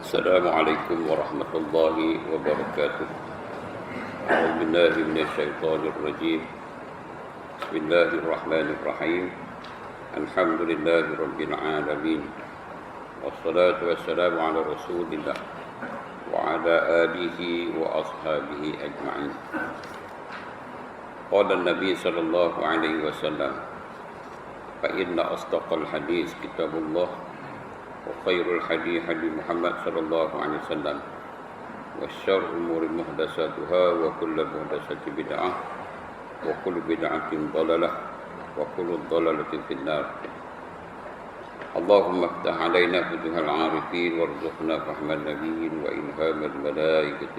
السلام عليكم ورحمة الله وبركاته. أعوذ بالله من الشيطان الرجيم. بسم الله الرحمن الرحيم. الحمد لله رب العالمين، والصلاة والسلام على رسول الله وعلى آله وأصحابه أجمعين. قال النبي صلى الله عليه وسلم: فإن أصدق الحديث كتاب الله، وخير الحديث حديث محمد صلى الله عليه وسلم، والشر الأمور محدثاتها، وكل محدثة بدعة، وكل بدعة ضلالة، وكل ضلالة في النار. اللهم افتح علينا فتوح العارفين، وارزقنا فهم النبيين وإلهام الملائكة.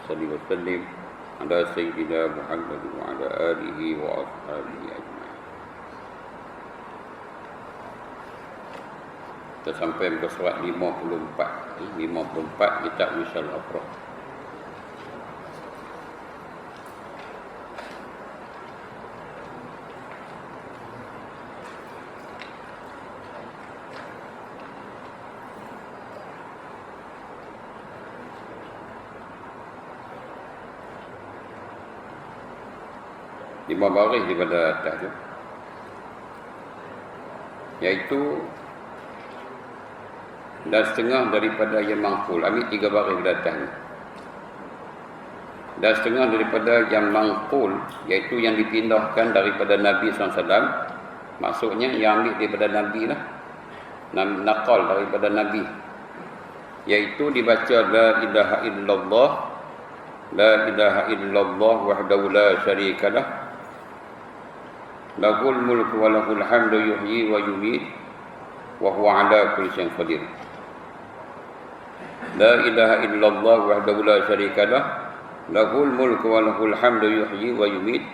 صلى وسلم على سيدنا محمد وعلى آله وأصحابه أجمعين. Kita sampai ke surat 54 kitab Wisal Afrah. Lima baris daripada atas tu, iaitu dan setengah daripada yang mangkul. Ambil 3 baris ke atas ni. Dan setengah daripada yang mangkul, iaitu yang dipindahkan daripada Nabi SAW. Maksudnya yang ambil daripada Nabi lah, nakal daripada Nabi, iaitu dibaca la ilaha illallah, la ilaha illallah wahdahu la syarikalah, lahul mulku wa lahul hamdu yuhyi wa yumiit wa huwa ala kulli syai'in qadir. La ilaha illallah wahdahu la syarikalah, lahul mulku wa lahul hamdu yuhyi wa yumiit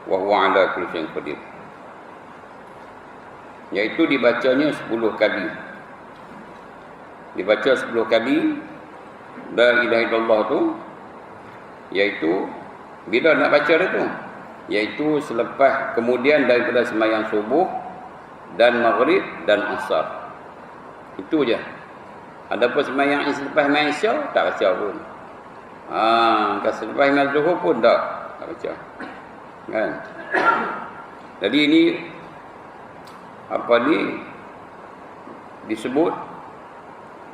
wa huwa ala kulli syai'in qadir. Iaitu dibacanya 10 kali. Dibaca 10 kali la ilaha illallah tu, iaitu bila nak baca dia tu, iaitu selepas kemudian daripada sembahyang subuh dan maghrib dan asar. Itu je. Adapun sembahyang selepas sembahyang isyak tak baca pun. Kalau selepas sembahyang zuhur pun tak baca. Kan? Jadi ini disebut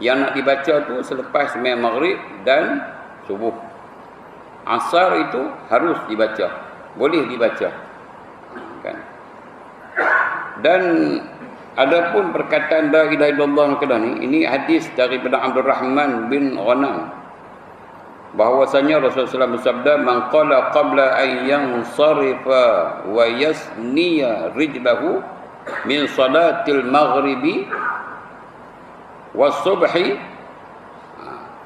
yang nak dibaca tu selepas sembahyang maghrib dan subuh. Asar itu harus dibaca. Boleh dibaca. Kan? Dan adapun perkataan la ilaha illallah ni, ini hadis daripada Abdul Rahman bin Ghanam, bahwasanya Rasulullah SAW bersabda, man qala qabla an yansarifa wa yasniya rijlahu min salatil maghribi was subhi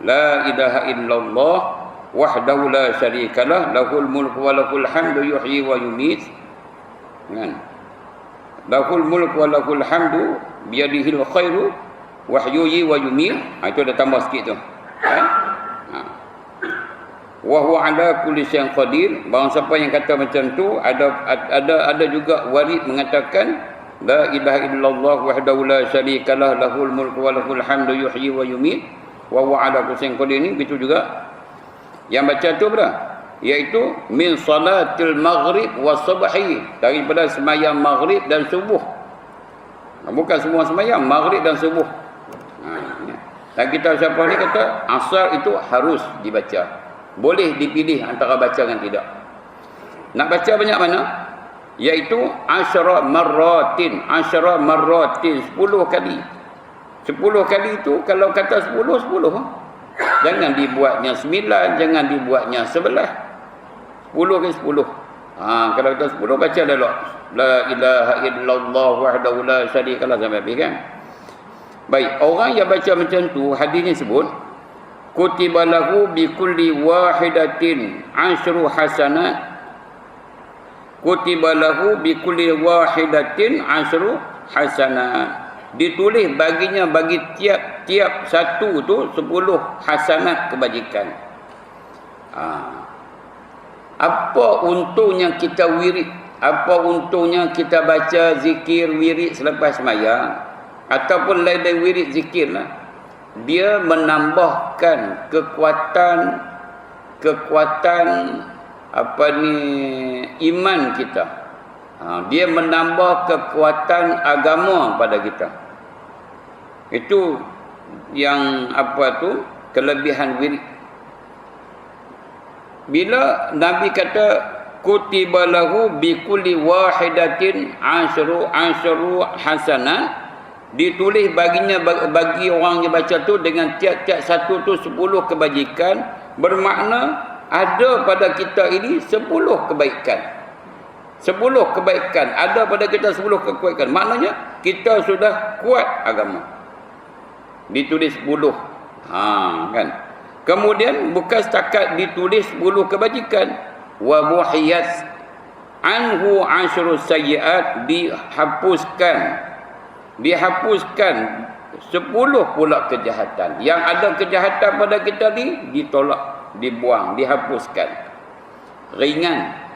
la ilaha illallah wahdahu la syarikalah, lahul mulku wa lahul hamdu yuhyi wa yumiit. Kan? Lahul mulku wa lahul hamdu biyadihil khairu wa yuhyi wa yumiit. Itu dah tambah sikit tu. Kan? Wa huwa ala kulli syai'in qadir. Barang siapa yang kata macam tu, ada juga warid mengatakan la ilaha illallah wahdahu la syarikalah, lahul mulku wa lahul hamdu yuhyi wa yumiit wa huwa ala kulli syai'in qadir. Ni begitu juga. Yang baca tu berapa? Iaitu min salatil maghrib wa subhi, daripada sembahyang maghrib dan subuh. Bukan semua sembahyang, maghrib dan subuh. Dan kita siapa ni kata asar itu harus dibaca. Boleh dipilih antara baca dan tidak. Nak baca banyak mana? Iaitu 10 marratin, 10 kali. 10 kali itu kalau kata 10. Jangan dibuatnya 9, jangan dibuatnya 11. 10 ke 10. Kalau kita 10 baca dah la ilaha illallah wahdahu la syarikalah sampai habis kan. Baik, orang yang baca macam tu, hadis ni sebut kutiba lahu bi kulli wahidatin 10 hasanat. Kutiba lahu bi kulli wahidatin 10 hasanat. Ditulis baginya bagi tiap satu tu 10 hasanat kebajikan. Apa untungnya kita wirid? Apa untungnya kita baca zikir wirid selepas sembahyang? Ataupun lain-lain wirid zikir lah. dia menambahkan kekuatan iman kita. Dia menambah kekuatan agama pada kita. Itu yang kelebihan wirid. Bila Nabi kata kutiba lahu bi kulli wahidatin asyru hasanah, ditulis baginya, bagi orang yang baca tu dengan tiap-tiap satu tu 10 kebajikan, bermakna ada pada kita ini 10 kebaikan. 10 kebaikan, ada pada kita 10 kebaikan. Maknanya kita sudah kuat agama. Ditulis 10. Kan. Kemudian bukan setakat ditulis 10 kebajikan, wa muhiyat anhu asyru sayyiat, dihapuskan 10 pula kejahatan. Yang ada kejahatan pada kita ni ditolak, dibuang, dihapuskan. Ringan.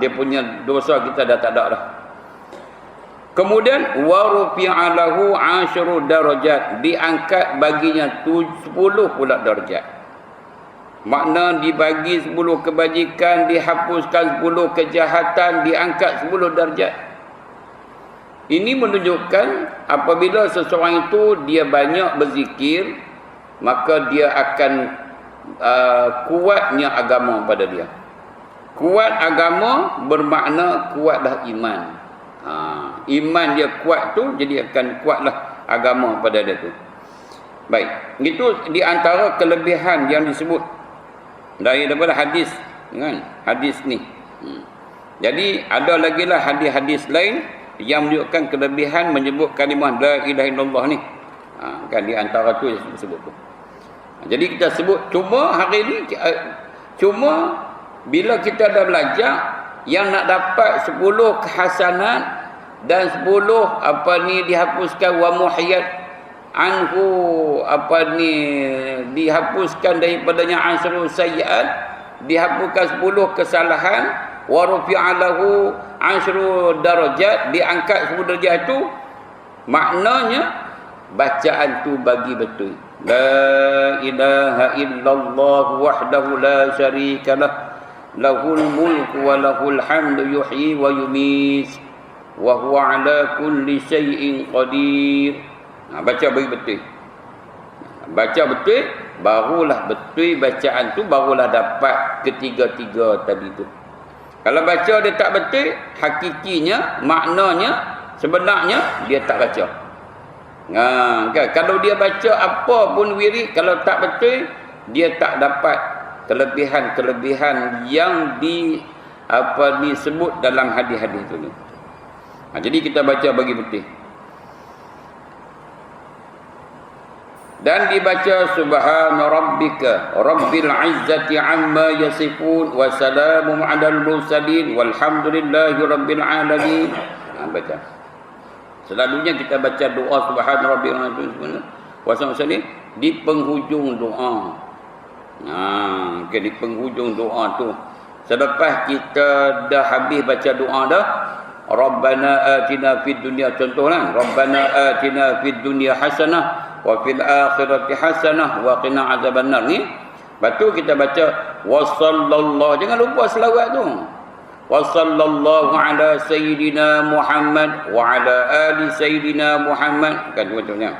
Dia punya dosa kita dah tak ada dah. Kemudian wa rufi'a lahu asyru darajat, diangkat baginya 10 pula darjat. Makna dibagi 10 kebajikan, dihapuskan 10 kejahatan, diangkat 10 darjat. Ini menunjukkan apabila seseorang itu dia banyak berzikir, maka dia akan kuatnya agama pada dia. Kuat agama bermakna kuatlah iman. Iman dia kuat tu, jadi akan kuatlah agama pada dia tu. Baik, itu di antara kelebihan yang disebut daripada hadis, kan? Hadis ni. Jadi ada lagi lah hadis-hadis lain yang menunjukkan kelebihan menyebut kalimah la ilaha illallah ni. Kan di antara tu yang disebut tu. Jadi kita sebut, cuma hari ni bila kita dah belajar yang nak dapat 10 kehasanat dan 10 dihapuskan wa muhiyat anhu dihapuskan daripadanya asyru sayyiat, dihapuskan 10 kesalahan, wa rufi'a lahu asyru darajat, diangkat 10 darjat itu, maknanya bacaan tu bagi betul. La ilaha illallah wahdahu la syarikalah, lahul mulku wa lahul hamdu yuhyi wa yumiit wa huwa ala kulli syai'in qadir. Baca bagi betul. Baca betul, barulah betul bacaan tu, barulah dapat ketiga-tiga tadi tu. Kalau baca dia tak betul, hakikinya, maknanya, sebenarnya dia tak baca. Kan? Kalau dia baca apa pun wirid, kalau tak betul, dia tak dapat kelebihan-kelebihan yang disebut dalam hadis-hadis itu. Jadi kita baca bagi betul. Dan dibaca subhana rabbika rabbil izzati amma yasifun wa salamun 'alal mursalin walhamdulillahi rabbil alamin. Baca. Selalunya kita baca doa subhana rabbika wa salamun di penghujung doa. Di penghujung doa tu. Selepas kita dah habis baca doa dah, Rabbana atina fid dunya, contohlah, Rabbana atina fid dunya hasanah wa fil akhirati hasanah wa qina azabannar ni. Lepas tu kita baca wa sallallahu, jangan lupa selawat tu. Wa sallallahu ala sayyidina Muhammad wa ala ali sayyidina Muhammad, kan contohnya.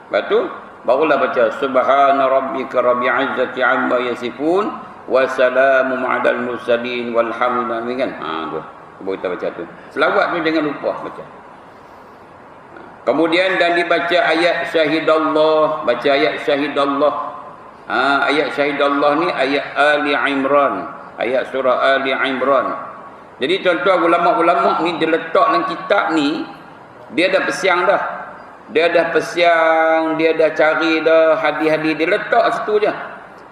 Lepas tu barulah baca subhana rabbika rabbil izzati amma yasifun wa salamun 'alal mursalin walhamdulillahi, kan. Tu baru kita baca tu. Selawat tu jangan lupa baca. Kemudian dan dibaca ayat syahidallah, baca ayat syahidallah. Ayat syahidallah ni ayat Ali Imran, ayat surah Ali Imran. Jadi tuan-tuan, ulama-ulama ni dia letak dalam kitab ni, dia dah pesiang dah. Dia dah pesiang, dia dah cari dah hadis-hadis, dia letak situ je.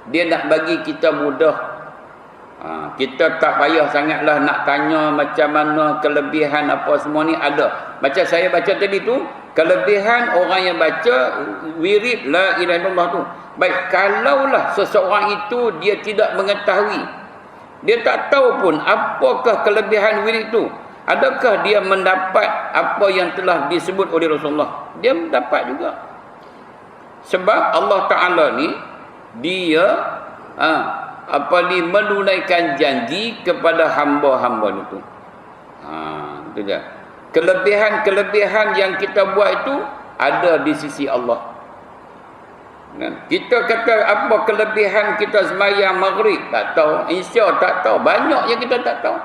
Dia nak bagi kita mudah. Kita tak payah sangatlah nak tanya macam mana kelebihan apa semua ni ada. Macam saya baca tadi tu, kelebihan orang yang baca wirid la ilaha illallah tu. Baik, kalaulah seseorang itu dia tidak mengetahui, dia tak tahu pun apakah kelebihan wirid tu, adakah dia mendapat apa yang telah disebut oleh Rasulullah? Dia mendapat juga. Sebab Allah Ta'ala ni dia menunaikan janji kepada hamba-hamba itu. Itu dia. Kelebihan-kelebihan yang kita buat itu ada di sisi Allah. Kita kata apa kelebihan kita sembahyang maghrib, tak tahu. Isya tak tahu. Banyak yang kita tak tahu.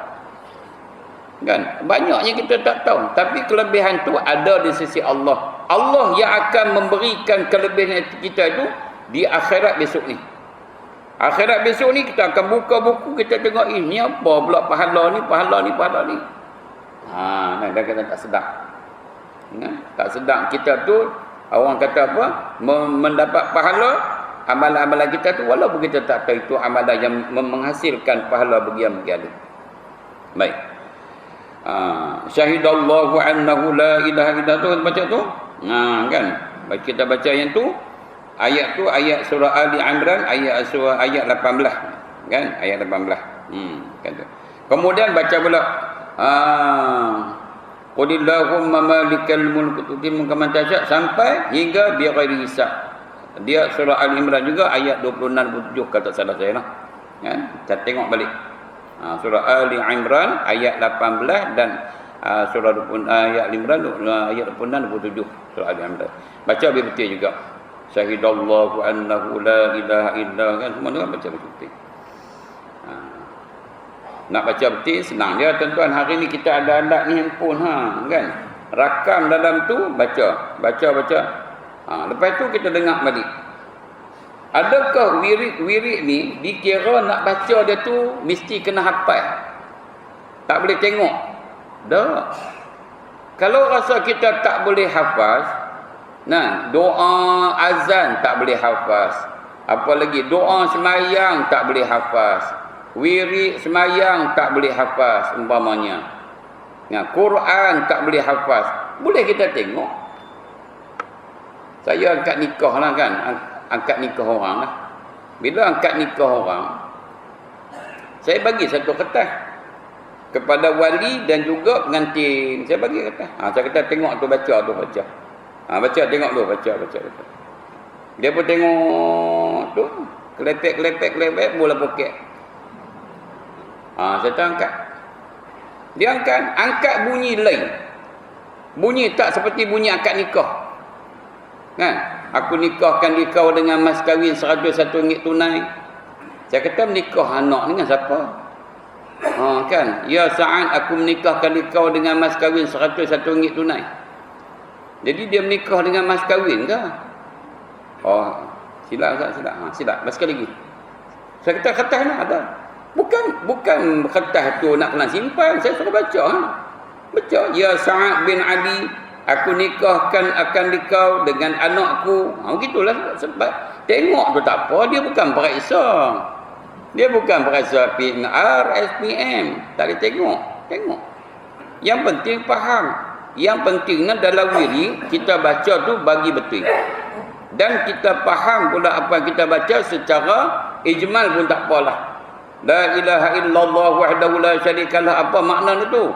Kan? Banyak yang kita tak tahu. Tapi kelebihan itu ada di sisi Allah. Allah yang akan memberikan kelebihan kita itu di akhirat besok ni. Akhirat besok ni kita akan buka buku, kita tengok ini apa pula pahala ni. Dah kata tak sedap. Tak sedap kita tu, orang kata apa? Mendapat pahala amalan-amalan kita tu, walaupun kita tak tahu itu amalan yang menghasilkan pahala bagi-bagi. Baik. Syahidallahu annahu la ilaha illa tu baca tu. Kan? Baik, kita baca yang tu. Ayat tu ayat surah Ali Imran ayat 18. Kan? Ayat 18. Kan tu. Kemudian baca pula Qulillahumma malikal mulk tu'ti mulka man tasha' sampai hingga bi ghairi hisab. Dia surah Al Imran juga ayat 26 27 kata salah saya lah. Kan? Kita tengok balik. Surah Ali Imran ayat 18 dan surah 20 ayat Imran ayat 26 27 surah Ali Imran. Baca betul juga. Syahidallahu annahu la ilaha illa kan semua ni baca betul. Nak baca betul senang dia tuan-tuan. Hari ni kita ada alat ni handphone kan. Rakam dalam tu baca. Lepas tu kita dengar balik. Adakah wirid ni dikira nak baca dia tu mesti kena hafal? Tak boleh tengok. Dah. Kalau rasa kita tak boleh hafaz, doa azan tak boleh hafaz. Apa lagi doa semayang tak boleh hafaz. Wirid semayang tak boleh hafaz umpamanya. Quran tak boleh hafaz. Boleh kita tengok. Saya angkat nikah lah kan. Angkat nikah orang lah. Bila angkat nikah orang, saya bagi satu kertas kepada wali dan juga pengantin. Saya bagi kertas. Saya kata tengok tu baca. Baca tengok tu baca. Dia pun tengok tu. Kelepek bola poket. Saya angkat. Dia angkat bunyi lain. Bunyi tak seperti bunyi akad nikah. Kan? Aku nikahkan kau dengan mas kahwin 101 ringgit tunai. Saya kata menikah anak dengan siapa? Kan? Ya Sa'ad, aku menikahkan kau dengan mas kahwin 101 ringgit tunai. Jadi dia menikah dengan mas kahwin ke? Silap. Silap. Sekali lagi. Saya kata kertas nak ada. Bukan kertas tu nak kena simpan. Saya suruh baca. Baca. Ya Sa'ad bin Ali, aku nikahkan akan kau dengan anakku. Begitulah sebab tengok tu tak apa. Dia bukan periksa PNR, SPM. Tak boleh tengok. Yang penting faham. Yang pentingnya dalam wiri kita baca tu bagi betul. Dan kita faham pula apa yang kita baca secara ijmal pun tak apalah. La ilaha illallah wahdahu la syarikalah. Apa makna tu?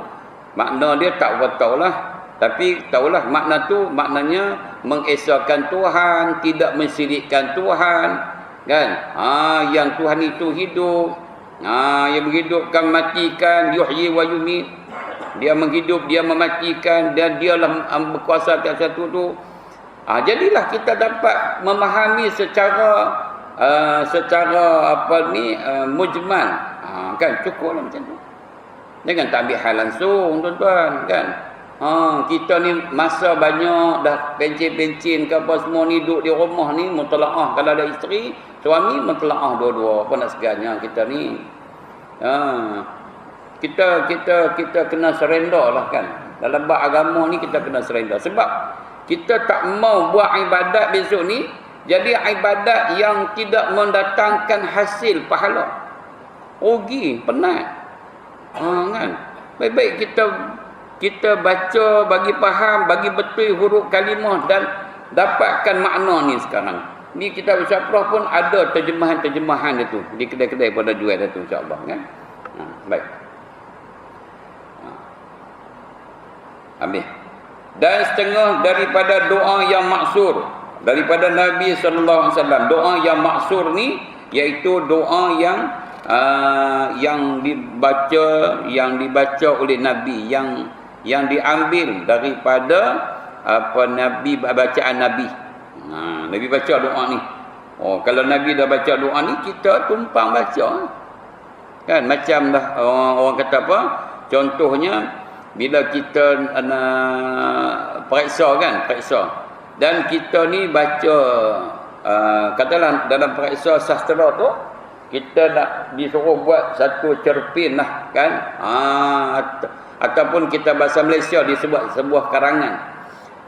Makna dia tak tahulah. Tapi tahulah makna tu maknanya mengesahkan Tuhan, tidak mensyirikkan Tuhan, kan? Yang Tuhan itu hidup. Yang menghidupkan, matikan, yuhyi wa yumit. Dia menghidup, dia mematikan, dan dialah berkuasa atas satu tu. Jadilah kita dapat memahami secara mujmal. Kan cukuplah macam tu. Jangan tak ambil hal langsung tuan-tuan kan. Kita ni masa banyak dah pencin-pencin ke apa semua ni duduk di rumah ni mutalaah. Kalau ada isteri, suami mutalaah dua-dua. Apa nak segalanya kita ni. Kita kena surrender lah kan. Dalam bab agama ni kita kena surrender. Sebab kita tak mau buat ibadat besok ni jadi ibadat yang tidak mendatangkan hasil pahala. Rugi, penat. Kan? Baik-baik kita baca, bagi faham, bagi betul huruf kalimah dan dapatkan makna ni sekarang. Ni kita Syaprah pun ada terjemahan-terjemahan itu di kedai-kedai pada jual itu insya-Allah kan. Baik. Habis. Dan setengah daripada doa yang maksur. daripada Nabi sallallahu alaihi wasallam. Doa yang maksur ni iaitu doa yang dibaca oleh Nabi, yang diambil daripada Nabi, bacaan Nabi. Nabi baca doa ni. Kalau Nabi dah baca doa ni, kita tumpang baca. Kan macam dah orang kata apa? Contohnya bila kita periksa kan, dan kita ni baca katalah dalam periksa sastra tu, kita nak disuruh buat satu cerpen lah kan, ataupun kita bahasa Malaysia disebut sebuah karangan.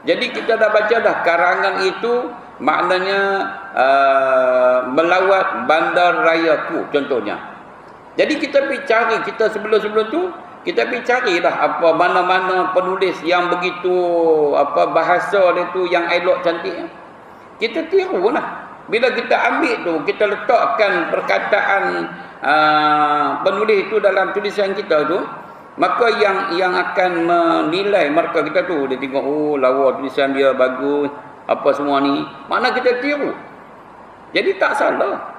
Jadi kita dah baca dah karangan itu, maknanya melawat bandar rayaku contohnya. Jadi kita pergi cari, kita sebelum tu kita pergi carilah apa mana-mana penulis yang begitu bahasa dia tu yang elok cantik. Kita tirulah. Bila kita ambil tu, kita letakkan perkataan penulis itu dalam tulisan kita tu, maka yang akan menilai markah kita tu, dia tengok lawa tulisan dia bagus, apa semua ni, mana kita tiru. Jadi tak salah.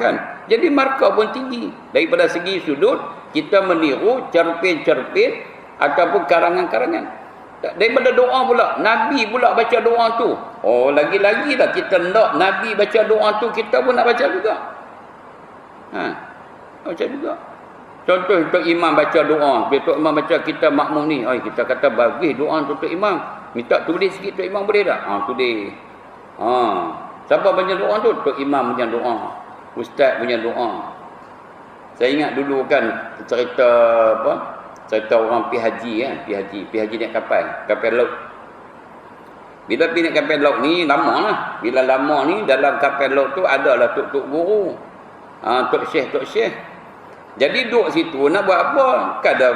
Kan? Jadi markah pun tinggi. Daripada segi sudut kita meniru cerpen-cerpen ataupun karangan-karangan. Daripada doa pula, Nabi pula baca doa tu. Lagi-lagi dah kita nak Nabi baca doa tu, kita pun nak baca juga. Baca juga. Contoh Tok Imam baca doa, bila Tok Imam baca, kita makmum ni, kita kata bagus doa untuk Tok Imam. Minta tulis sikit Tok Imam boleh tak? Tulis. Siapa baca doa tu? Tok Imam punya doa. Ustaz punya doa. Saya ingat dulu kan cerita orang pergi haji naik kapal laut. Bila pergi naik kapal laut ni lama lah. Bila lama ni dalam kapal laut tu adalah tok guru. Tok syekh. Jadi duduk situ nak buat apa? Kada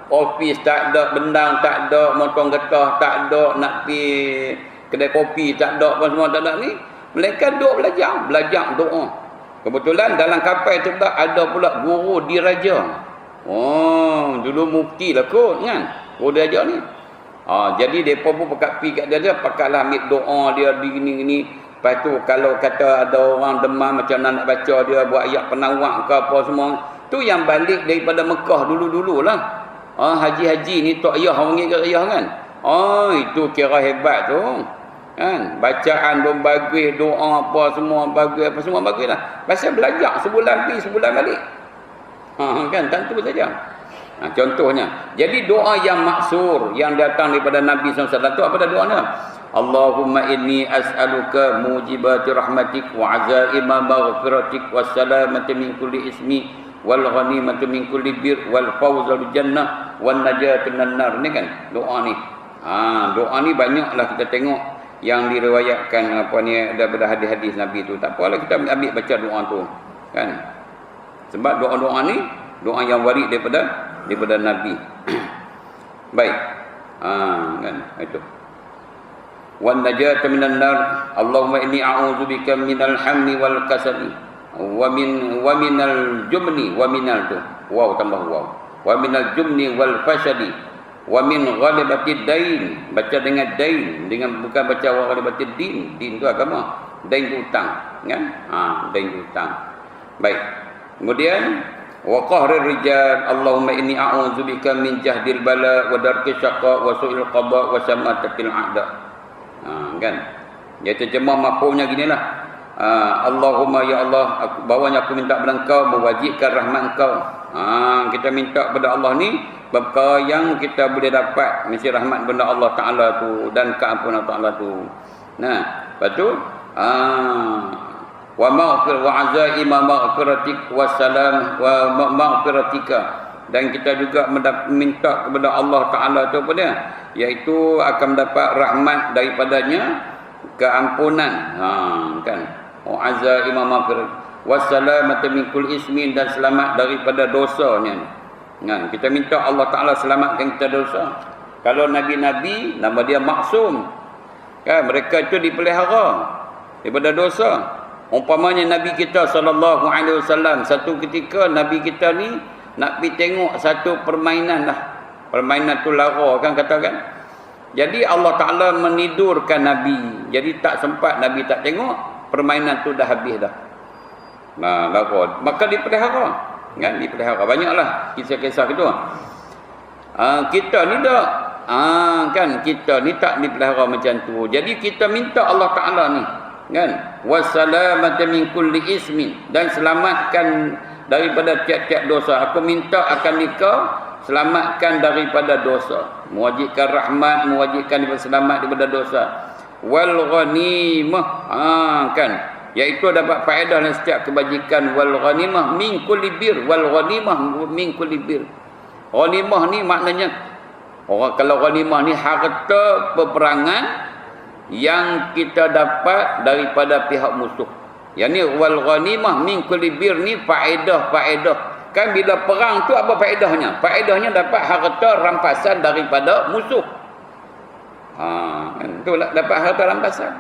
office tak ada, bendang tak ada, motong getah tak ada, nak pergi kedai kopi tak ada, apa semua tak ada ni. Mereka duduk belajar doa. Kebetulan dalam kapal tu pula ada pula guru diraja. Dulu mufti lah kot kan, guru diraja ni. Jadi mereka pun pakat pergi kat dia, pakatlah ambil doa dia gini-gini. Lepas tu kalau kata ada orang demam macam mana nak baca dia, buat ayat penawak ke apa semua, tu yang balik daripada Mekah dulu-dululah. Haji-haji ni Tok Ayah, orang panggil Tok Ayah kan. Itu kira hebat tu. Kan, bacaan pun bagus, doa apa semua bagus, apa semua baguslah. Pasal belajar sebulan pergi sebulan balik. Kan, tentu saja. Contohnya, jadi doa yang maksur yang datang daripada Nabi SAW tu apa dah doanya? Allahumma inni as'aluka mujibati rahmatik wa azaima maghfiratik wa salamata min kulli ismi wal ghanimata min kulli bir wal fawza bil jannah wan najata minan nar. Ni kan doa ni. Doa ni banyaklah kita tengok yang diriwayatkan daripada hadis-hadis Nabi tu. Tak apalah kita ambil baca doa tu kan, sebab doa-doa ni doa yang warid daripada Nabi. Baik, kan itu. Wan najata minan nar, Allahumma inni a'udzubika minal hammi wal kasali wa minal jumni wa minal tu tambah wa minal jumni wal fashali wa min ghalibatid dain. Baca dengan dain, dengan bukan baca ghalibatid din. Din tu agama, dain tu hutang kan. Dain tu hutang. Baik, kemudian wa qahrir rijal, Allahumma inni a'udzubika min jahdil bala wa darkis syaqa wa su'il qada wa samatatil a'da. Kan, dia terjemah mafhumnya ginilah. Allahumma ya Allah, bawanya aku minta kepada engkau mewajibkan rahmat engkau. Kita minta kepada Allah ni perkara yang kita boleh dapat, mesti rahmat benda Allah Ta'ala tu dan keampunan Ta'ala tu. Lepas tu wa azaima maghfiratik wassalam wa maghfiratika, dan kita juga minta kepada Allah Ta'ala tu apa dia, iaitu akan mendapat rahmat daripadanya, keampunan. Kan, wa azaima maghfirat wassalamata min kulli ismin, dan selamat daripada dosanya. Kan, kita minta Allah Ta'ala selamatkan kita dosa. Kalau Nabi-Nabi, nama dia maksum kan, mereka itu dipelihara daripada dosa. Umpamanya Nabi kita SAW, satu ketika Nabi kita ni nak pergi tengok satu permainan lah. Permainan tu lara kan, katakan Jadi Allah Ta'ala menidurkan Nabi. Jadi tak sempat Nabi tak tengok, permainan tu dah habis dah. Nah, lalu maka dipelihara. Kan dipelihara. Banyaklah kisah-kisah gitu. Kita ni dah kan kita ni tak dipelihara macam tu. Jadi kita minta Allah Ta'ala ni, kan, wassalamata min kulli ismin, dan selamatkan daripada tiap-tiap dosa. Aku minta akan engkau selamatkan daripada dosa, mewajibkan rahmat, mewajibkan selamat daripada dosa. Wal ghanimah, kan, iaitu dapat faedah dalam setiap kebajikan. Wal ghanimah min kulli bir, wal ghanimah min kulli bir. Ghanimah ni maknanya, kalau ghanimah ni harta peperangan yang kita dapat daripada pihak musuh. Yang ni wal ghanimah min kulli bir ni faedah. Kan bila perang tu apa faedahnya? Faedahnya dapat harta rampasan daripada musuh. Kan tu dapat harta rampasan.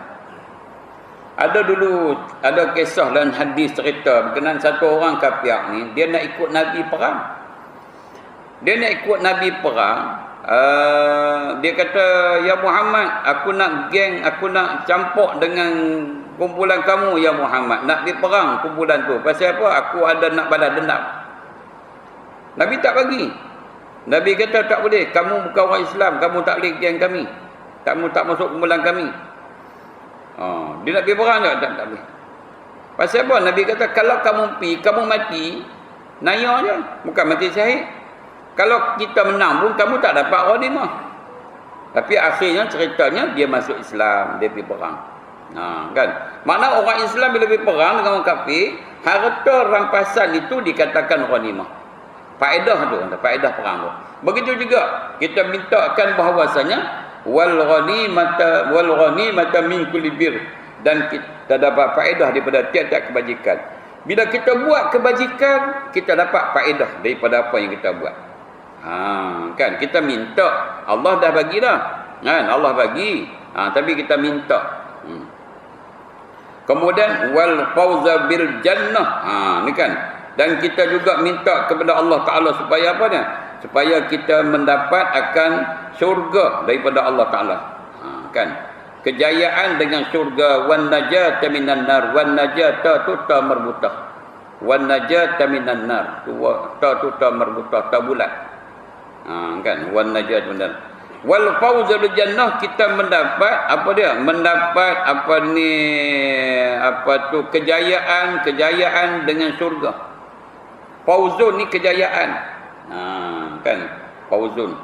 Ada kisah dan hadis cerita berkenaan satu orang kafir ni, dia nak ikut Nabi perang. Dia kata, ya Muhammad, aku nak geng, aku nak campur dengan kumpulan kamu ya Muhammad, nak pergi perang kumpulan tu. Pasal apa? Aku ada nak balas dendam. Nabi tak bagi. Nabi kata tak boleh, kamu bukan orang Islam, kamu tak boleh geng kami, kamu tak masuk kumpulan kami. Dia nak pergi perang tak boleh. Pasal apa? Nabi kata kalau kamu pergi, kamu mati, naya je, bukan mati syahid. Kalau kita menang pun kamu tak dapat ghanimah. Tapi akhirnya ceritanya dia masuk Islam, dia pergi perang. Kan? Makna orang Islam bila pergi perang dengan orang kafir, harta rampasan itu dikatakan ghanimah. Faedah tu, faedah perang tu. Begitu juga kita mintakan bahawasanya wal ghanimata min kulli bir, dan kita dapat faedah daripada tiap-tiap kebajikan. Bila kita buat kebajikan, kita dapat faedah daripada apa yang kita buat. Kan kita minta, Allah dah bagi dah, kan, Allah bagi, tapi kita minta. Kemudian wal fauza bil jannah, ni kan, dan kita juga minta kepada Allah Ta'ala supaya apa dia? Supaya kita mendapat akan syurga daripada Allah Ta'ala, kan, kejayaan dengan syurga. Wan najata minan nar, wan najata tu ta marbutah, wan najata minan nar tu ta marbutah, ta bulat. Kan, wan najat benar. Wal fauzul jannah, kita mendapat apa dia? Mendapat kejayaan dengan syurga. Fauzun ni kejayaan. Kan, fauzun.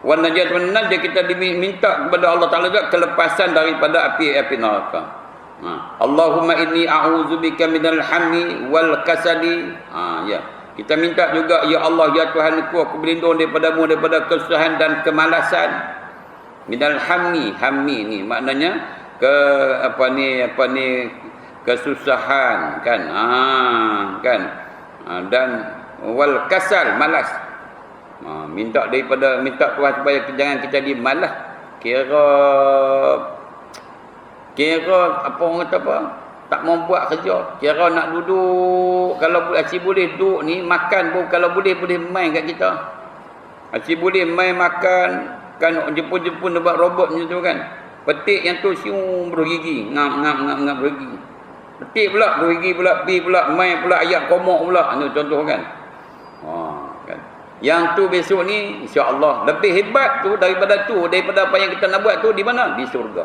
Wan najat benar, dia kita diminta kepada Allah Taala juga kelepasan daripada api-api neraka. Allahumma inni a'udzubika minal hammi wal kasali. Ya. Kita minta juga, ya Allah, ya Tuhanku, aku berlindung daripadamu daripada kesusahan dan kemalasan. Minal hammi ni maknanya kesusahan, kan, kan, dan wal kasal, malas. Minta Tuhan supaya jangan kita dimalas. Kira apa orang kata apa? Tak mau buat kerja. Kira nak duduk. Kalau Acik boleh duduk ni, makan pun kalau boleh main kat kita. Acik boleh main makan. Kan jepun-jepun buat robot macam tu kan. Petik yang tu siung bergigi. Ngap bergigi. Petik pula bergigi pula, pi pula, main pula, ayat komok pula. Itu contoh kan. Kan. Yang tu besok ni, insya-Allah lebih hebat tu daripada apa yang kita nak buat tu di mana? Di syurga.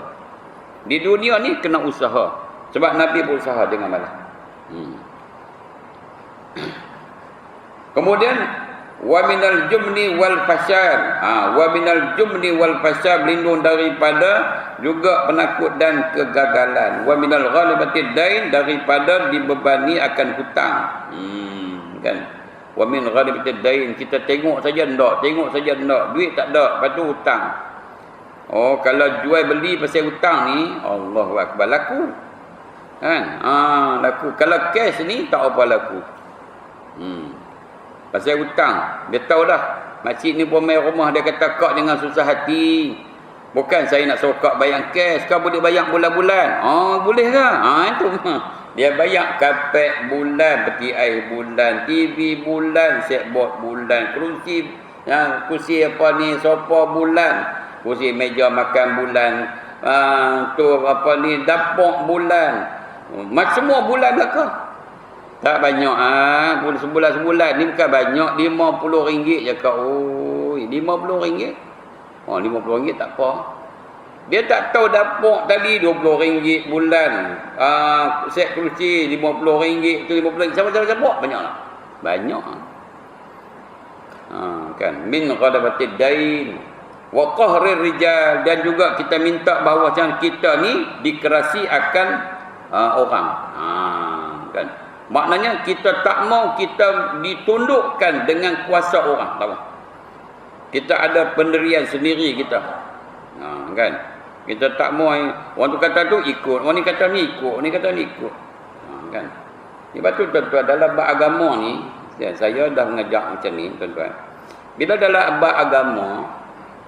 Di dunia ni kena usaha. Sebab Nabi berusaha dengan malah. Kemudian wa minal jumni wal fasad. Wa minal jumni wal fasad, berlindung daripada juga penakut dan kegagalan. Wa minal ghalibatid dain, daripada dibebani akan hutang. Kan? Wa min ghalibatid dain, kita tengok saja ndak, duit tak ada, lepas tu hutang. Kalau jual beli pasal hutang ni, Allahu akbar, laku. Kan? Laku. Kalau cash ni tak apa laku. Pasal hutang, dia tahu dah. Makcik ni pemain rumah, dia kata kak dengan susah hati. Bukan saya nak suruh kak bayar cash, kau boleh bayar bulan-bulan. Boleh dah. Itu dia bayar kapek bulan, peti air bulan, TV bulan, setboard bulan, kursi apa ni, sofa bulan. kursi meja makan bulan, tu apa ni, dapur bulan. Semua bulan belakang. Tak banyak sebulan ni bukan banyak, RM50 je kau. Oi, RM50. Oh, RM50 tak apa. Dia tak tahu dapur tadi RM20 bulan. Set kerusi RM50 tu RM50. Siapa banyaklah. Banyak. Kan min ghadabatid dain wa qahrir rijal, dan juga kita minta bahawa kita ni dikerasi akan orang. Kan. Maknanya kita tak mau kita ditundukkan dengan kuasa orang, tahu. Kita ada pendirian sendiri kita. Kan. Kita tak mau orang tu kata tu ikut, orang ni kata ni ikut, orang ni kata ni ikut. Kan. Sebab tu tuan-tuan, dalam beragama ni, saya dah mengajak macam ni tuan-tuan. Bila dalam beragama,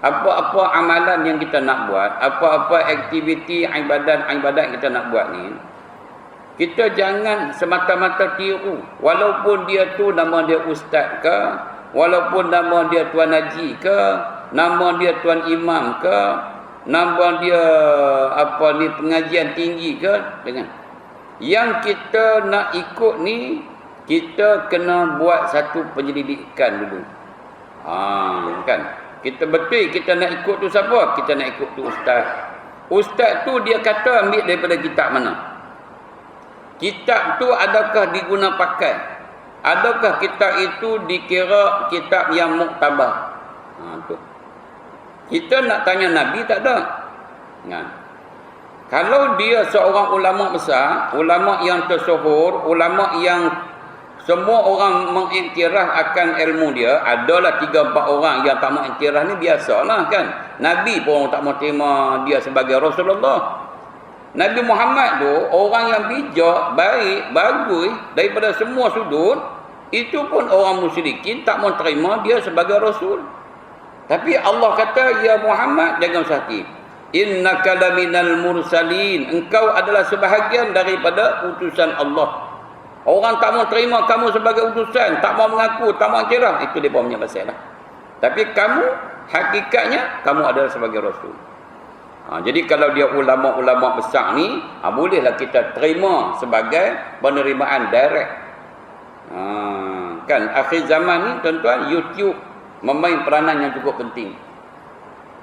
apa-apa amalan yang kita nak buat, apa-apa aktiviti ibadat yang kita nak buat ni, kita jangan semata-mata tiru. Walaupun dia tu nama dia ustaz ke, walaupun nama dia tuan haji ke, nama dia tuan imam ke, nama dia apa ni pengajian tinggi ke, dengan yang kita nak ikut ni, kita kena buat satu penyelidikan dulu. Kan? Kita betul kita nak ikut tu siapa? Kita nak ikut tu ustaz. Ustaz tu dia kata ambil daripada kitab mana? Kitab tu adakah diguna pakai? Adakah kitab itu dikira kitab yang muktabar? Tu. Kita nak tanya Nabi tak ada. Kan? Kalau dia seorang ulama besar, ulama yang tersohor, ulama yang semua orang mengiktiraf akan ilmu dia, adalah 3-4 orang yang tak mau iktiraf ni biasalah kan. Nabi pun orang tak mau terima dia sebagai Rasulullah. Nabi Muhammad tu orang yang bijak, baik, bagus daripada semua sudut, itu pun orang musyrikin tak mau terima dia sebagai Rasul. Tapi Allah kata, ya Muhammad, jangan usah hati. Innaka laminal mursalin, engkau adalah sebahagian daripada utusan Allah. Orang tak mau terima kamu sebagai utusan, tak mau mengaku, tak mau iktiraf, itu dia punya pasal lah. Tapi kamu, hakikatnya, kamu adalah sebagai Rasul. Jadi kalau dia ulama-ulama besar ni, bolehlah kita terima sebagai penerimaan direct. Kan, akhir zaman ni, tuan-tuan, YouTube memain peranan yang cukup penting.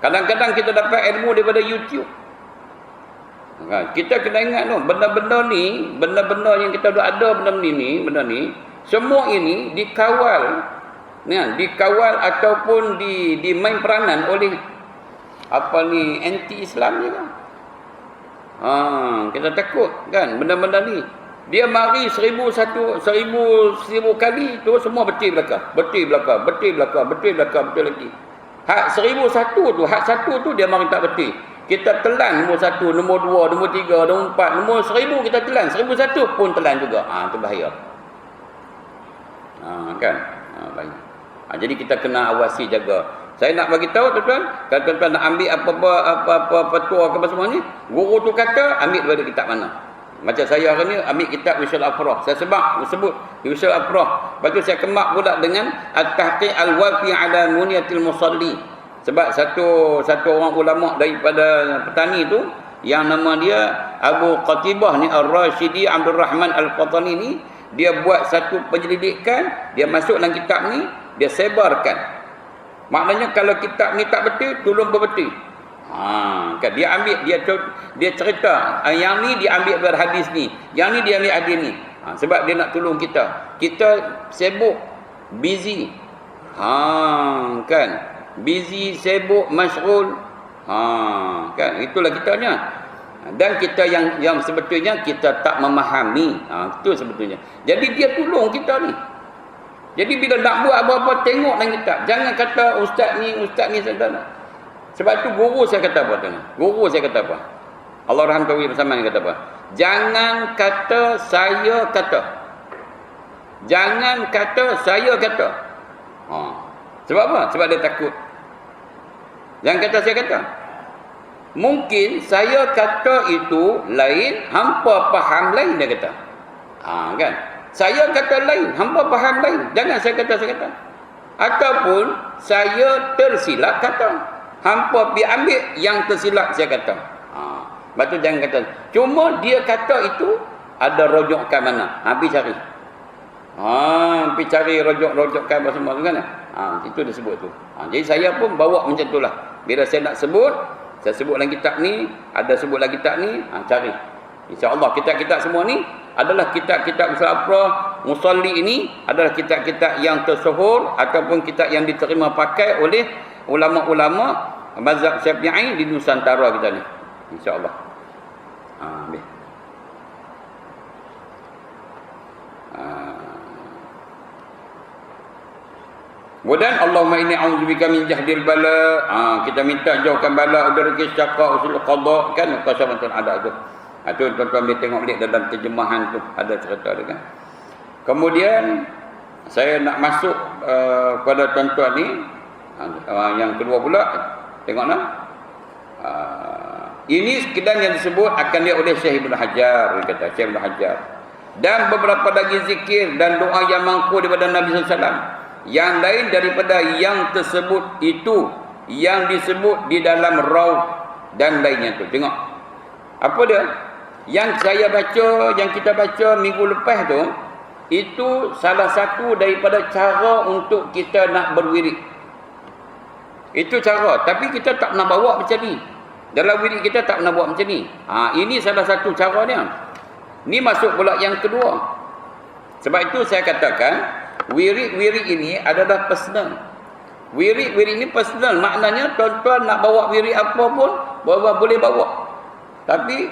Kadang-kadang kita dapat ilmu daripada YouTube. Kita kena ingat tu, benda-benda ni, benda-benda yang kita dah ada, benda ni, semua ini dikawal, dikawal ataupun dimain peranan oleh apa ni, anti-Islam ni kan. Kita takut kan benda-benda ni. Dia mari 1000 kali tu semua betul belakang, betul lagi. Hak 1001 tu, hak 1 tu dia mari tak betul. Kita telan nombor 1, nombor 2, nombor 3, nombor 4, nombor 1000 kita telan, 1001 pun telan juga. Itu bahaya. Kan? Bahaya. Jadi kita kena awasi, jaga. Saya nak bagi tahu tuan-tuan, kalau tuan-tuan nak ambil apa-apa petua ke apa semua ni, guru tu kata ambil daripada kitab mana. Macam saya hari ni ambil kitab Usul Afrah. Saya sebut Usul Afrah. Lepas tu saya kemak pula dengan At-Tahqiq Al-Wafi ala Muniyatil Musalli. Sebab satu orang ulama daripada petani tu, yang nama dia Abu Qatibah ni Ar-Rashidi Abdul Rahman Al-Qatani ni, dia buat satu penyelidikan, dia masuk dalam kitab ni, dia sebarkan. Maknanya kalau kitab ni tak betul, tolong berbetul. Kan dia ambil, dia cerita, yang ni dia ambil dari hadis ni, yang ni dia ambil hadis ni. Sebab dia nak tolong kita. Kita sibuk, busy. Kan, busy, sibuk, masyghul. Kan, itulah kitanya. Dan kita yang sebetulnya kita tak memahami. Itu sebetulnya. Jadi dia tolong kita ni. Jadi bila nak buat apa-apa, tengok dalam kitab. Jangan kata ustaz ni sedang. Sebab tu guru saya kata apa tuan? Guru saya kata apa? Allah rahmatawi bersama ni kata apa? Jangan kata saya kata. Jangan kata saya kata. Sebab apa? Sebab dia takut. Jangan kata saya kata. Mungkin saya kata itu lain, hampa faham lain, dia kata. Kan? Saya kata lain, hampa faham lain. Jangan saya kata. Ataupun saya tersilap kata. hampa pergi ambil yang tersilap saya kata. Lepas tu jangan kata. Cuma dia kata itu ada rojokkan mana. Pergi cari. Pergi cari rojok-rojokkan apa semua tu kan. Itu dia sebut tu. Jadi saya pun bawa macam tu lah. Bila saya nak sebut, saya sebut dalam kitab ni, ada sebut dalam kitab ni, cari. InsyaAllah kitab-kitab semua ni adalah kitab-kitab Musafrah Musalli ini adalah kitab-kitab yang tersohor ataupun kitab yang diterima pakai oleh ulama-ulama mazhab Syafi'i di Nusantara kita ni. InsyaAllah. Ambil. Kemudian Allahumma inni a'udzubika min jahdil bala. Kita minta jauhkan bala dari syaqa usul qada kan qasamatun ada tu. Tu tuan-tuan boleh tengok balik dalam terjemahan tu ada cerita dia kan. Kemudian saya nak masuk pada tuan-tuan ni yang kedua pula tengoklah. Ini sekedar yang disebut akan dia oleh Syekh Ibn Hajar, dia kata Syekh Ibn Hajar. Dan beberapa lagi zikir dan doa yang mangku daripada Nabi SAW. Yang lain daripada yang tersebut itu yang disebut di dalam raud dan lainnya tu. Tengok. Apa dia? Yang saya baca, yang kita baca minggu lepas tu, itu salah satu daripada cara untuk kita nak berwirid. Itu cara. Tapi kita tak nak bawa macam ni. Dalam wirid kita tak nak buat macam ni. Ini salah satu cara dia. Ni masuk pula yang kedua. Sebab itu saya katakan wirid-wirid ini adalah personal. Wirid-wirid ini personal. Maknanya tuan-tuan nak bawa wirid apa pun boleh bawa. Tapi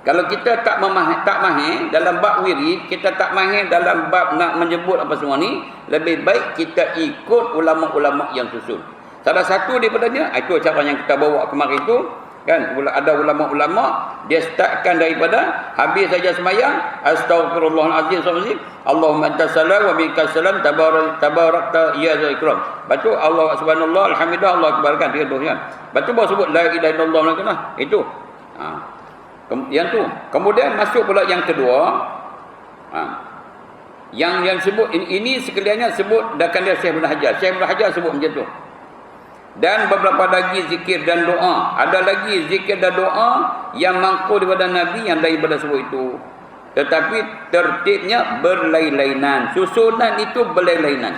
kalau kita tak mahir dalam bab wirid, kita tak mahir dalam bab nak menyebut apa semua ni, lebih baik kita ikut ulama-ulama yang susun. Salah satu daripadanya, itu cara yang kita bawa kemarin tu, kan, ada ulama-ulama dia startkan daripada habis saja sembahyang, astagfirullahalazim, Allahumma antas salam wa minkas salam, tabarakta ya zal ikram. Baca Allah subhanallah alhamdulillah Allah akbar kan, dia tu kan. Baca baru sebut la ilaha illallah lah. Itu. Yang tu. Kemudian masuk pula yang kedua. Yang sebut ini sekaliannya sebut dakan dia Syekh Ibn Hajar. Syekh Ibn Hajar sebut macam tu. Dan beberapa lagi zikir dan doa. Ada lagi zikir dan doa yang mangkuk daripada Nabi yang daripada sebut itu. Tetapi tertibnya berlain-lainan. Susunan itu berlain-lainan.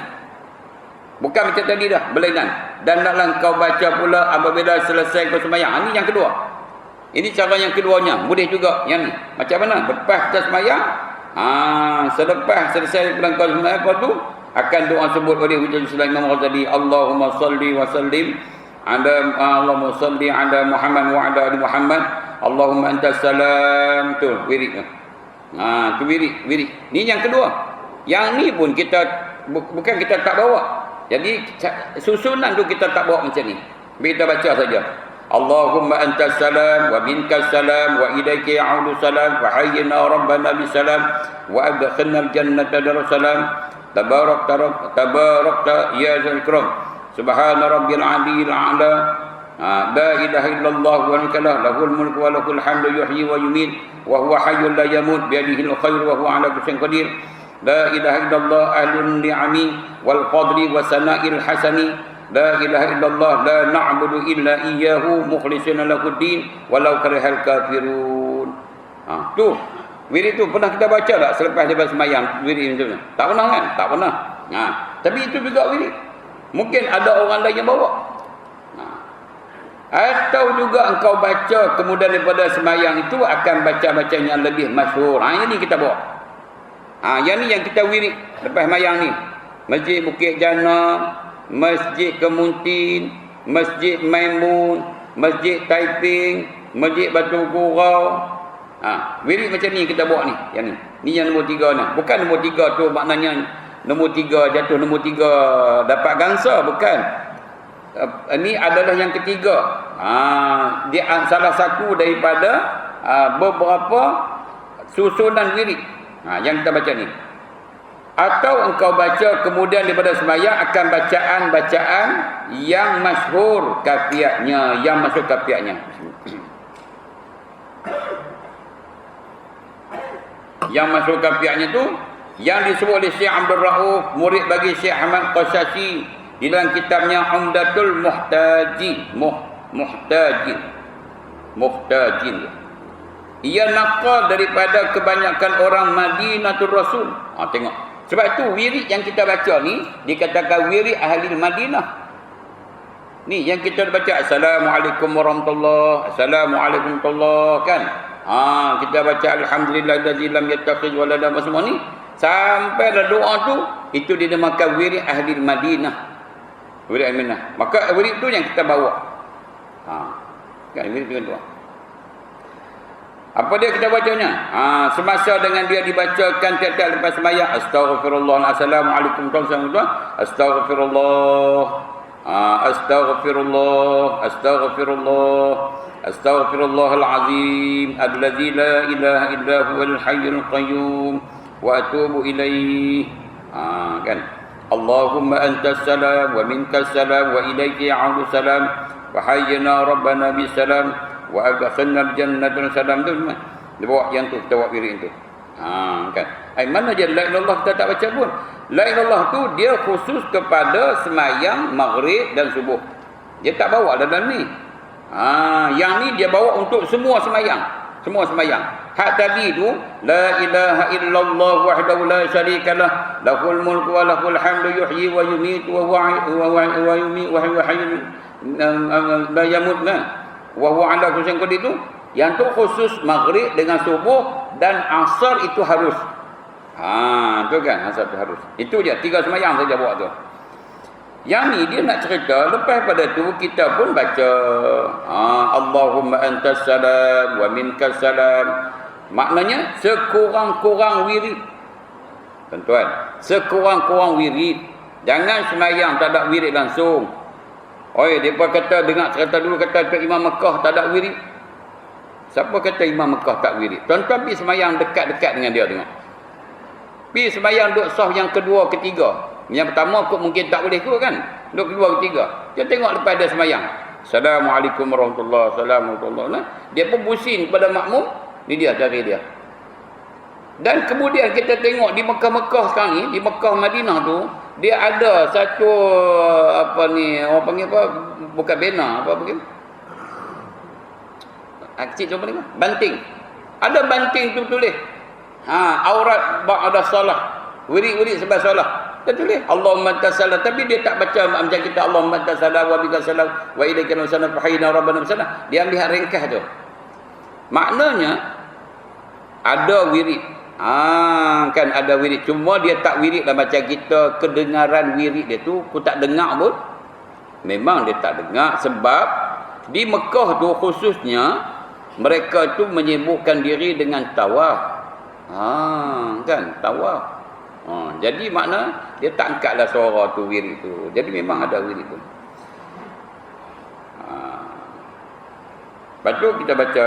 Bukan macam tadi dah, berlainan. Dan naklah kau baca pula apabila selesai kau sembahyang. Ini yang kedua. Ini cara yang keduanya. Boleh juga yang ni. Macam mana? Lepas kita sembahyang. Selepas selesai kau sembahyang kau tu, akan doa sebut oleh Hujjah Sulaiman Imam Ghazali, Allahumma salli wa sallim Allahumma salli ala Muhammad wa ala ali Muhammad, Allahumma antas salam. Tu wirid tu. Tu wirid. Ni yang kedua. Yang ni pun kita bukan kita tak bawa. Jadi susunan tu kita tak bawa macam ni. Kita baca saja. Allahumma antas salam wa minkas salam wa ilaika ya'udu salam wa hayyina rabbana bisalam wa adkhilna al-jannata darussalam. Tabarakta ya zal ikram. Subhana rabbil aliyil a'la. La ilaha illallah wa la lahul mulku wa lahul hamdu yuhyi wa yumiit wa huwa hayyul la yamut bi yadihi al-khairu wa huwa ala kulli syai'in qadir. La ilaha illallah ahlun ni'ami wal fadli wa sana'il hasani. La ilaha illallah la na'budu illa iyyahu mukhlishina lahud-din walau karihal kafirun. Tu wirid tu pernah kita baca tak selepas daripada sembahyang wirid macam mana? Tak pernah kan? Tak pernah. Tapi itu juga wirid. Mungkin ada orang lain yang bawa. Atau juga engkau baca kemudian daripada sembahyang itu akan baca-baca yang lebih masyhur. Yang ni kita bawa. Yang ni yang kita wirid lepas sembahyang ni. Masjid Bukit Jana, Masjid Kemuntin, Masjid Maimun, Masjid Taiping, Masjid Batu Gurau. Wirid macam ni kita bawa ni. Yang ni. Ni yang nombor 3 ni. Bukan nombor 3 tu maknanya nombor 3 jatuh nombor 3 dapat gangsa. Bukan. Ini adalah yang ketiga. Dia salah satu daripada beberapa susunan wirid. Yang kita baca ni. Atau engkau baca kemudian daripada sembahyang akan bacaan-bacaan yang masyhur kafiatnya. Yang masyhur kafiatnya. Yang masuk kafiatnya tu yang disebut oleh Syekh Abdul Rauf, murid bagi Syekh Ahmad Qasasi di dalam kitabnya Umdatul Muhtaji. Muhtajin. Ia nakal daripada kebanyakan orang Madinatul Rasul. Tengok. Sebab itu wirid yang kita baca ni dikatakan wirid ahli Madinah. Ni yang kita baca Assalamualaikum warahmatullahi, Assalamualaikum warahmatullahi, kan? Kita baca Alhamdulillahillazi lam yattakhidh walada semua ni sampai dah doa tu itu dinamakan wirid ahli Madinah. Wirid ahli Madinah. Maka wirid tu yang kita bawa. Kan wirid tu doa. Apa dia kita bacanya? Semasa dengan dia dibacakan tiap-tiap lepas sembahyang, astaghfirullah, assalamualaikum warahmatullahi wabarakatuh, astaghfirullah, astaghfirullah, astaghfirullah, astaghfirullahal azim, alladzi la ilaha illa huwal hayyul qayyum, wa atubu ilaihi. Kan? Allahumma antas salam wa minkas salam wa ilaika ya'udu salam wa hayyina rabbana bisalam wa adkhilna al-jannata salam tu. Dia bawa yang tu, kita bawa wirid tu. Kan. Mana je la ilallah kita tak baca pun. La ilallah tu dia khusus kepada semayang maghrib dan subuh. Dia tak bawa dalam ni. Yang ni dia bawa untuk semua semayang. Semua semayang. Hak tadi tu la ilaha illallah wahdahu la syarikalah lahul mulku wa lahul hamdu yuhyi wa yumiitu wa huwa yumiitu wa huwa hayyun la yamut wa huwa ala kulli syai'in qadir itu yang tu khusus maghrib dengan subuh dan asar itu harus. Tu kan asar itu harus. Itu je 3 sembahyang saja buat tu. Yang ni dia nak cerita lepas pada tu kita pun baca Allahumma antas salam wa minkas salam. Maknanya sekurang-kurang wirid. Tuan-tuan, sekurang-kurang wirid. Jangan sembahyang tak ada wirid langsung. Depa kata dengar cerita dulu kata Imam Mekah tak ada wirid. Siapa kata Imam Mekah tak wirid? Tuan-tuan pergi sembahyang dekat-dekat dengan dia tengok. Pergi sembahyang duk sah yang kedua, ketiga. Yang pertama kot mungkin tak boleh kot kan. Duk kedua, ketiga. Dia tengok lepas dia sembahyang. Assalamualaikum warahmatullahi wabarakatuh. Dia pun pusing kepada makmum. Ni dia cari dia. Dan kemudian kita tengok di Mekah-Mekah sekarang ni, di Mekah Madinah tu, dia ada satu apa ni, orang panggil apa? Bukan bena, apa panggil? Kecil tu apa ni? Banting. Ada banting tu tulis. Aurat ba'da solah. Wirid-wirid sebab solah. Dia tulis Allahumma tasalam, tapi dia tak baca macam kita Allahumma tasalam wa bika salam wa ilaika salam fa hayyina rabbana bisalam. Dia ambil hak ringkas tu. Maknanya ada wirid. Kan ada wirid. Cuma dia tak wirid lah macam kita kedengaran wirid dia tu. Aku tak dengar pun. Memang dia tak dengar sebab di Mekah tu khususnya mereka tu menyibukkan diri dengan tawaf. Kan tawaf. Jadi makna dia tak angkatlah suara tu wirid tu. Jadi memang ada wirid tu. Lepas tu kita baca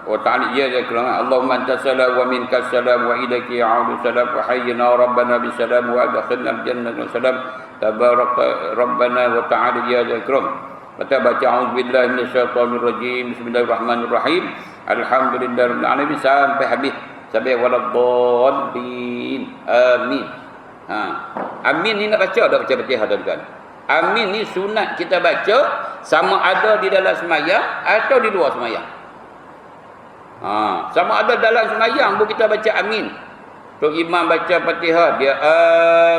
wa ta'ala ya kalam Allahumma antas salam wa minkas salam wa ilaika ya'udu salam wa hayyina rabbana bisalam wa adkhilna al-jannata salam tabarakta rabbana wa ta'ala ya kalam. Baca a'udzubillahi minasyaitonir rajim bismillahirrahmanirrahim alhamdulillahirabbil alamin sampai habis sampai waladdallin amin. Amin ni nak baca tak baca Fatihah tuan-tuan? Amin ni sunat kita baca sama ada di dalam sembahyang atau di luar sembahyang. Sama ada dalam sembahyang pun kita baca amin. Tok imam baca Fatihah dia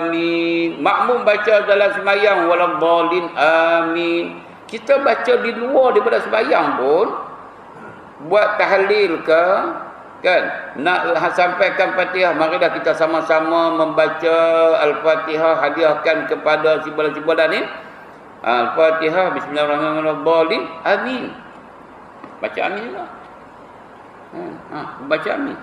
amin. Makmum baca dalam sembahyang waladdallin amin. Kita baca di luar daripada sembahyang pun buat tahlil ke kan nak sampaikan Fatihah, marilah kita sama-sama membaca Al-Fatihah, hadiahkan kepada sibulan-sibulan ni. Al-Fatihah bismillahirrahmanirrahim amin. Baca amin juga. Baca amin.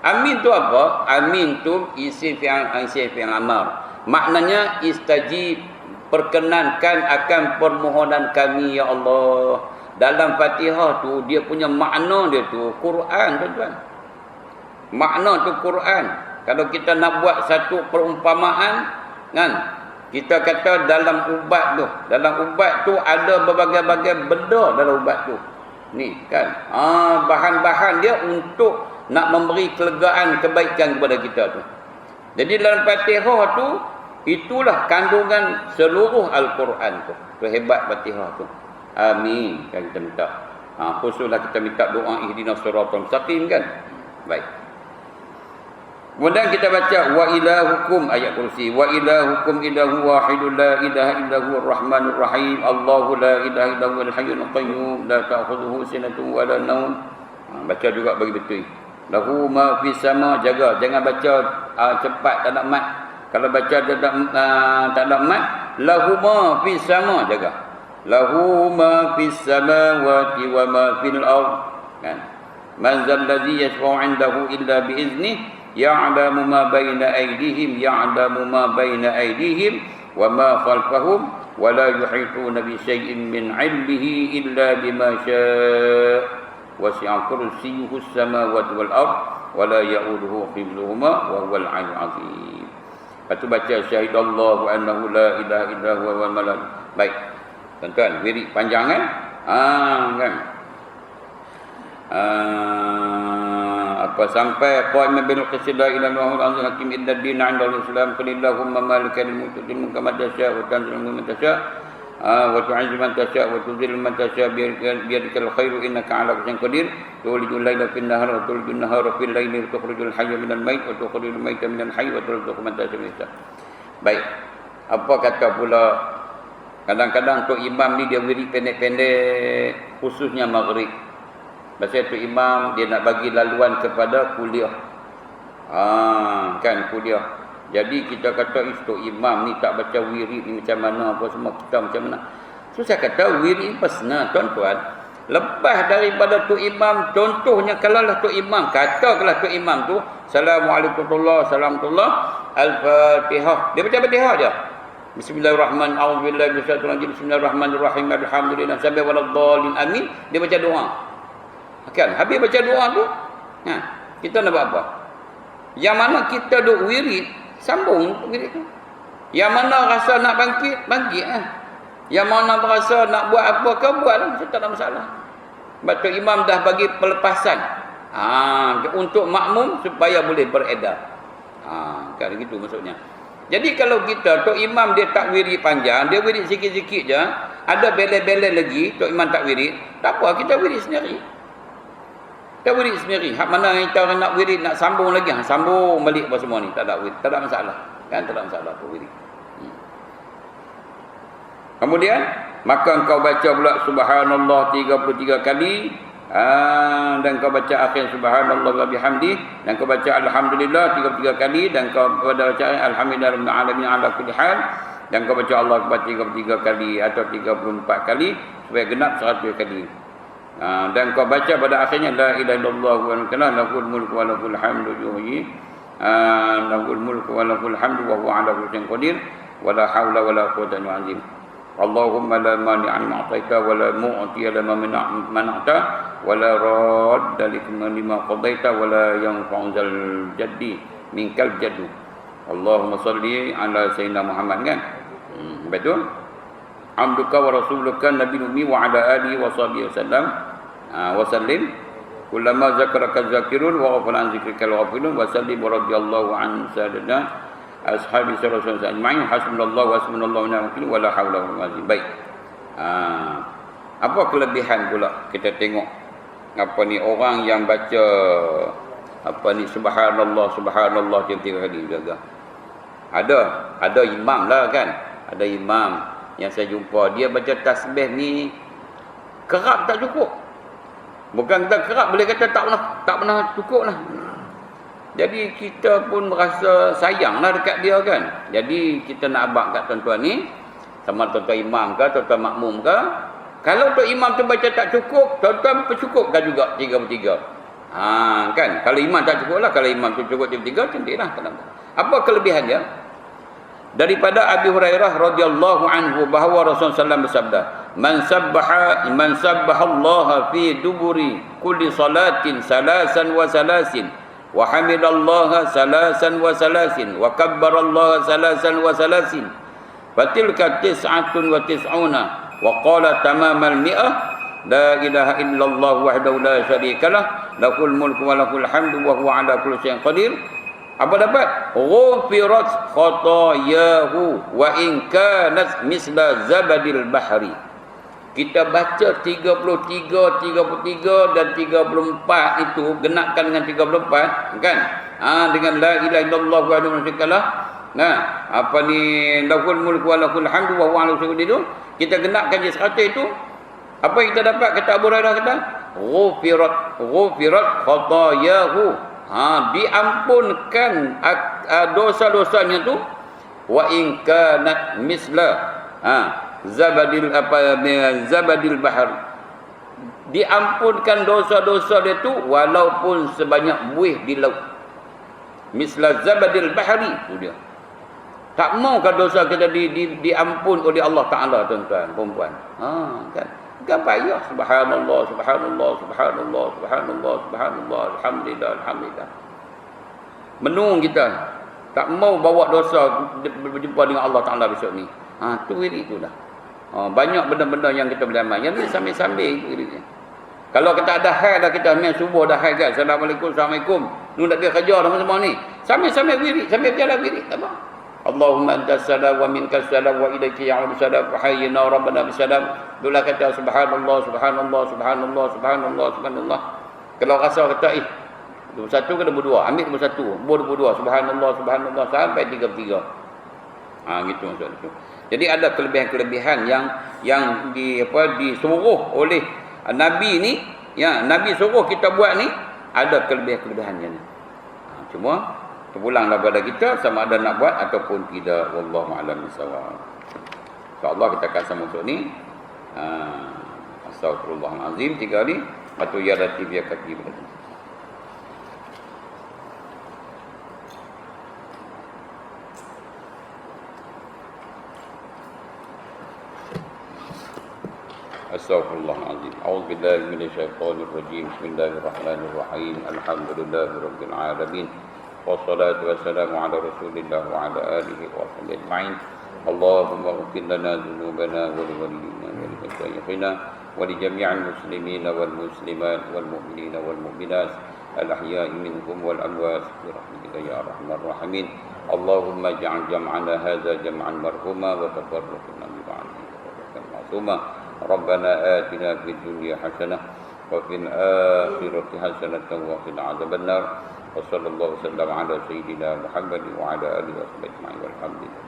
Amin tu apa? Amin tu isim fi'il amar. Maknanya istajib, perkenankan akan permohonan kami ya Allah. Dalam Fatihah tu dia punya makna dia tu Quran tuan-tuan. Makna tu Quran. Kalau kita nak buat satu perumpamaan kan, kita kata dalam ubat tu ada berbagai-bagai benda dalam ubat tu. Ni kan. Bahan-bahan dia untuk nak memberi kelegaan, kebaikan kepada kita tu. Jadi dalam Fatihah tu itulah kandungan seluruh Al-Quran tu. Tu hebat Fatihah tu. Amin. Kan kita minta. Khususlah kita minta doa ihdinas siratal mustaqim kan. Baik. Kemudian kita baca wa ilahukum ayat kursi wa ilahukum ilahu wahidun la ilaha illa huwar rahmanur rahim Allahu la ilaha illa huwal hayyul qayyum la ta'khudhuhu sinatun wa la naum. Baca juga bagi betul. Lahu ma fis sama, jaga jangan baca cepat tak ada mat. Kalau baca tak ada mat, lahu ma fis sama, jaga. Lahu ma fis samawati wa ma fil ard. Kan? Man zal ladzi yashfa'u 'indahu illa bi iznihi ya'lamu ma baina aydihim ya'lamu ma baina aydihim wa ma khalfahum wa la yuhituna bi syai'in min 'ilmihi illa bima syaa' wasi'a kursiyyuhu as-samawati wal ard wa la ya'uduhu hifdhuhuma wa huwal 'aliyyul 'azim. Lepas tu baca syahidallahu annahu la ilaha illa huwa wal malaikatu. Baik. Tuan-tuan, wirid panjang kan? Kan. Apa sampai qa'iman bil qisti la ilaha illallah al-azim hakim inna ad-din 'inda al-islam qul illahumma malikal mulki tu'til mulka man tasha' wa tanzilul mulka man tasha' wa tu'izzu man tasha' wa tudhillu man tasha' biyadikal khairu innaka 'ala kulli shay'in qadir tulijul laila fin nahar wa tulijul nahara fil laili wa tukhrijul hayya minal mayt wa tukhrijul mayta minal hayy wa tarzuqu man tasha' min hisab. Baik. Apa kata pula kadang-kadang Tok Imam ni dia wirid pendek-pendek khususnya maghrib. Pasal tu imam dia nak bagi laluan kepada kuliah. Kan kuliah. Jadi kita kata itu imam ni tak baca wirid ni macam mana apa semua kita macam mana. So saya kata wirid personal tuan-tuan. Lepas daripada tu imam, contohnya kalau lah tu imam, katakanlah tu imam tu Assalamualaikum warahmatullahi wabarakatuh Al-Fatihah. Dia baca Fatihah je. Bismillahirrahmanirrahim. A'udzubillahi minasyaitonir rajim. Bismillahirrahmanirrahim. Alhamdulillah sampai waladhdallin. Amin. Dia baca doa. Kan habis baca doa tu kita nak buat apa? Yang mana kita duk wirid sambung wirid tu. Yang mana rasa nak bangkit Yang mana berasa nak buat apa ke buat lah, tak ada masalah. Sebab imam dah bagi pelepasan untuk makmum supaya boleh beredar. Kan gitu maksudnya. Jadi kalau kita tok imam dia tak wirid panjang, dia wirid sikit-sikit je, ada bele-bele lagi tok imam tak wirid, tak apa kita wirid sendiri. Kita wirid sendiri. Hak mana yang kita nak wirid nak sambung lagi, sambung balik apa semua ni, tak ada wirid, tak ada masalah. Kan tak ada masalah tu wirid. Kemudian maka engkau baca pula subhanallah 33 kali, dan kau baca akhir subhanallah wa bihamdi, dan kau baca alhamdulillah 33 kali, dan kau pada baca alhamdulillah rabbil alamin ala kulli hal, dan kau baca Allah akbar 33 kali atau 34 kali supaya genap 100 kali. Dan kau baca pada akhirnya la ilaha illallah wa lahul mulku wa lahul hamdu yuhyi lahul mulku wa lahul hamdu wa huwa ala kulli syai'in qadir wa la haula wa la quwwata illa billah. Allahumma la mani'a lima a'taita wa la mu'tiya lima mana'ta wa la radda lima qadaita wa la yanfa'u dzal jaddi minkal jaddu. Allahumma salli ala sayyidina Muhammad kan. Betul? Abduka wa rasuluka nabiyyu ummi wa ala alihi wa sahbihi wasallam wa sallim kullama zakaraka zakirun wa ghafala an zikrika al-ghafilun wa sallim radhiyallahu an sayyidina ashabi sallallahu alaihi wasallam hasbunallahu wa hasbunallahu wa ni'mal wakeel wa la haula wa la quwwata illa billah. Baik. Apa kelebihan pula kita tengok apa ni orang yang baca apa ni subhanallah 33 kali jaga. Ada imam lah kan. Ada imam yang saya jumpa dia baca tasbih ni kerap tak cukup. Bukan kata kerap, boleh kata tak pernah cukup lah. Jadi kita pun merasa sayang lah dekat dia kan. Jadi kita nak abang kat tuan-tuan ni, sama tuan-tuan imam ke, tuan-tuan makmum ke, kalau tuan imam tu baca tak cukup, tuan-tuan percukupkan juga 33. Kan, kalau imam tak cukup lah, kalau imam tu cukup 33, cantik lah. Apa kelebihan dia? Daripada Abi Hurairah radhiyallahu anhu bahawa Rasulullah SAW bersabda, man sabbaha Allah fi duburi kulli salatin salasan wa salasin wa hamidallaha salasan wa salasin wa kabbarallaha salasan wa salasin fatilka tis'atun wa tis'una wa qala tamamal mi'ah la ilaha illallah wahdahu la syarikalah lahul mulku wa lahul hamdu wa huwa ala kulli syai'in qadir. Apa dapat? Ghufirat khatayahu wa in kanat misla zabadil bahri. kita baca 33, 33 dan 34 itu genapkan dengan 34 kan? Dengan la ilaha illallah wahdahu la syarika lah. Nah, apa ni lahul mulku wa lahul hamdu wa huwa ala kulli syai'in. Kita genapkan je 100 itu. Apa yang kita dapat? Kata Abu Hurairah kata, ghufirat khatayahu. Diampunkan dosa-dosanya tu wa in kanat misla zabadil bahr. Diampunkan dosa-dosa dia tu walaupun sebanyak buih di laut. Misla zabadil bahri tu dia. Tak maukah dosa kita diampun oleh Allah Taala, tuan-tuan, perempuan. Kan payah. Subhanallah, subhanallah, subhanallah, subhanallah, subhanallah, alhamdulillah, alhamdulillah. Menung kita tak mau bawa dosa berjumpa dengan Allah Taala besok ni. Tu wirid tu dah. Banyak benda-benda yang kita boleh amal. Yang ni sambil-sambil wiridnya. Kalau kita ada hal dah, kita main subuh dah hal kan. Assalamualaikum, assalamualaikum. Nu nak pergi kerja dah semua ni. Sambil-sambil wirid, sambil berjalan wirid. Apa? Allahumma antas salam wa minkas salam wa ilaika ya'udu salam wa hayyina rabbana bisalam. Dula kata subhanallah, subhanallah, subhanallah, subhanallah, subhanallah. Kalau rasa kata nombor 1 ke nombor 2, ambil nombor 1, nombor 2, subhanallah, subhanallah sampai 33. Gitu maksud itu. Jadi ada kelebihan-kelebihan yang disuruh oleh Nabi ni, Nabi suruh kita buat ni, ada kelebihan-kelebihannya ni. Cuma terpulanglah pada kita sama ada nak buat ataupun tidak. Wallahu a'lam bissawab. InsyaAllah kita akan sambung untuk ni. Astagfirullahalazim 3 kali. Atau ya latif ya katif. Astaghfirullahalazim. A'udzubillahi minasyaitonirrajim. Bismillahirrahmanirrahim. Alhamdulillahirabbil alamin. Wassalatu wassalamu ala Rasulillah wa ala alihi wa sahbihi ajma'in. Allahumma ighfir lana dhunubana wa li walidina wa li mashayikhina wa li jami'il muslimina wal muslimat wal mu'minina wal mu'minat al-ahya'i minhum wal amwat bi rahmatika ya arhamar rahimin. Allahumma ij'al jam'ana hadza jam'an marhuma wa tafarraqna min ba'dihi tafarraqan ma'suma. Rabbana atina fid dunya hasanah wa fil akhirati hasanah wa qina adzabannar. Wassallallahu wasallam ala sayyidina Muhammad wa ala alihi wa sahbihi ajma'in walhamdulillah.